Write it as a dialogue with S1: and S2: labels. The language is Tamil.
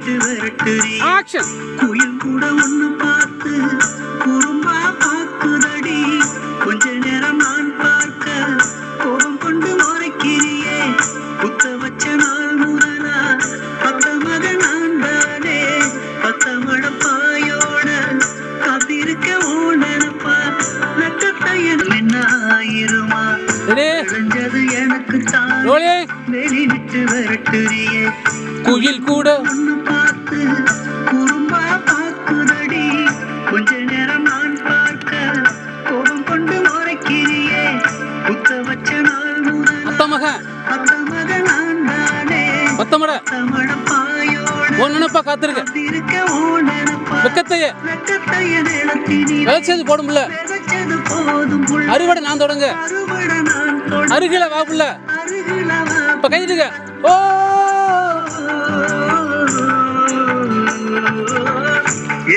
S1: ஆக்ஷன்.
S2: குயில் கூட ஒண்ணு பார்த்து குறும்பா பார்க்குதடி, கொஞ்ச நேரம் நான் பார்க்க கோபம் கொண்டு மறைக்கிறியே, குத்த வச்ச நாள் முதலா பத்த மகன் நான் தானே, பத்த மடப்பாயோட காத்திருக்க ஓனப்பா, நக்கத்தையன் என்ன ஆயிருமா தெரிஞ்சது எனக்கு தான், வெளி விட்டு விரட்டுறியே,
S1: குயில் கூட
S2: ஒண்ணு பார்த்து குறும்பா பார்க்குதடி, கொஞ்ச நேரம் நான் பார்க்க கோபம் கொண்டு மறைக்கிறியே, குத்த வச்ச நாள் முதல்
S1: அத்த மகன்
S2: நான் தானே,
S1: பத்தமட
S2: தமிழ பாயோட
S1: உன் நினைப்பா காத்திருக்க
S2: இருக்க ஓனப்பா,
S1: வெக்கத்தைய
S2: நக்கத்தைய நிலத்தினி
S1: விளைச்சது போடும்ல
S2: விதைச்சது போதும் புள்ள,
S1: அறுவடை நான் தொடங்க
S2: அறுவடை நான் தொட
S1: அருகில வாப்புல
S2: அருகில வா
S1: இப்ப கைதுங்க ஓ